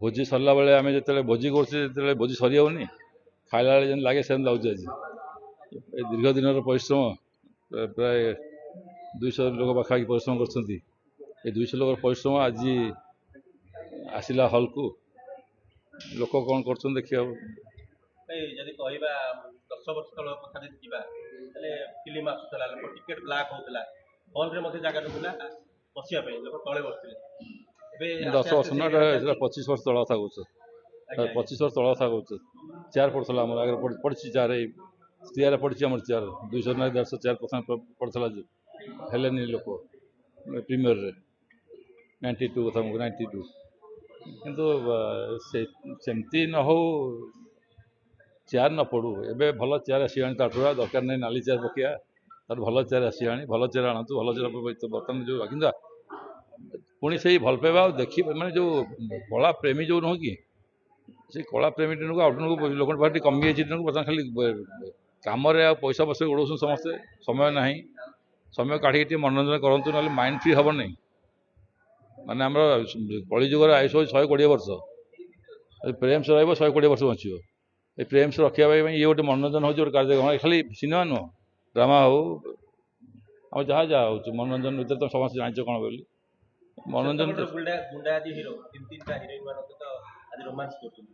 भोजी सरला बेले आम जो भोजी कर भोजी सरी हेनी खाला बेले जमी लगे सेम लगे आज दीर्घ दिन परिश्रम प्राय 200 लोक पाखापाखि परिश्रम कर 200 लोक परिश्रम आज आसला हल को लोक कौन कर देखिए जदि कहबा 10 वर्ष तल कथा देखा फिल्म आसूला लोक टिकेट ब्लैक होता हल रे मध्य जगह ना बसिया लोक तले बसते 10 वर्ष ना 25 वर्ष तल कथा कह 25 वर्ष तल कथा कह चेयर पड़ता आम आगे पड़ी चेयर चेयर पड़ी आम चेयर 200 ना 150 चेयर पड़ता हेल्ले लोक प्रीमियर 92 कथा 92 किंतु सेमती न हो चेयर न पड़ू एवं भल चेयर आसा ताटुआ दरकार नहीं नाली चेयर पकिया तार भल चेयर आसा भल चेयर आणतु भल चेयर बर्तमान जो कि पुणी से भल पाइबा देखिए मैंने जो कला प्रेमी जो नुह कि से कला प्रेमी दिन को लोक पाखे कमी जाइए बर्तमान खाली कम पैसा बस उड़ाऊँ समस्ते समय ना समय काढ़ी मनोरंजन करूँ ना माइंड फ्री हम नहीं माने आम कलिजुगर आयुष 120 वर्ष प्रेम्स रही 120 वर्ष बचो ये प्रेम्स रखा ये गोटे मनोरंजन हो कार्यक्रम खाली सिनेमा नुह ड्रामा हो आम जहाँ जहाँ हो मनोरंजन भर तो समस्त जान कौन बोली मनोरंजन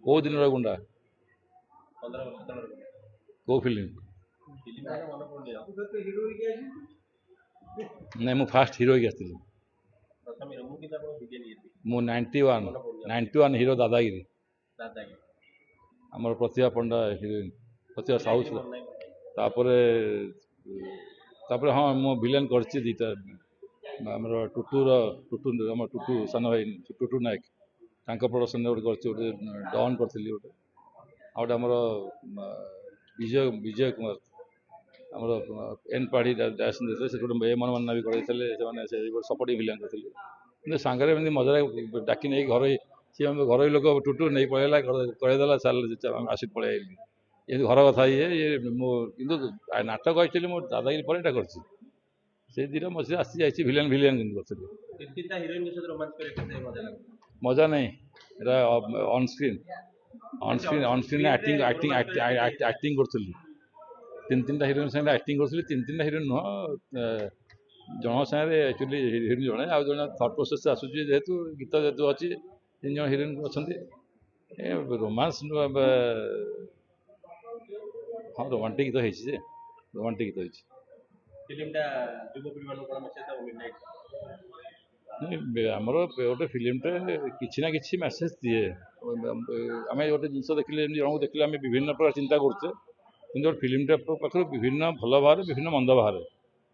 कौ दिन गुंडा कौ फिल्म नहीं मु फास्ट हीरो आसती मु 91 हीरो दादागिरी आमर प्रतिभा पंडा हिरोइन प्रतिभा साहू तापर हाँ मु विलेन कर दीटा आमर टुटूर टुटू आम टुटू सान भाई टुटू नायक प्रोडक्शन गोटे डन करी गोटे आउट आमर विजय विजय कुमार आमर एन पाढ़ी से गोटे मन मानना भी करते सपोर्टिंग विलेन करते सांगे मजा डाकी नहीं घर सी घर लोक टुटू नहीं पलैला करेदेला चल आसिक पलि ये घर कथा ये कि नाटक एक्चुअली मो दादागिरी पर यहाँ कर दुटा मझे आसी जाइए विलेन विलेन मजा नहीं on screen on screen on screen acting acting acting करी 3-3टा हिरोइन साथ एक्टिंग करी 3-3टा हिरोइन नुह जन सागे एक्चुअली हिरोइन जड़े आज जन थर्ड प्रोसेस आसूसी जेहेतु गीत जेहतु अच्छी 3 जन हिरोइन अच्छा रोमांस हाँ रोमांटिक गीत हो रोमांटिक गीत आमर गोटे फिल्मटे किसी ना कि मेसेज दिए आम गोटे जिन देखिले जन देखिले आम विभिन्न प्रकार चिंता करुचे कि फिल्मटे पाखर विभिन्न भल बाहर विभिन्न मंद बाहर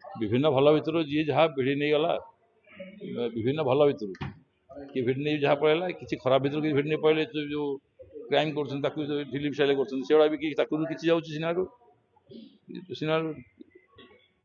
विभिन्न भल भर जी जहाँ भिड़ी नहीं गला विभिन्न भल भर कि भिड़ी नहीं जहाँ पड़ेगा किसी खराब भर कि भिड़ी नहीं पड़े जो क्राइम कर फिल्म स्टाइल कर भी किसी जाऊँ सिनेमा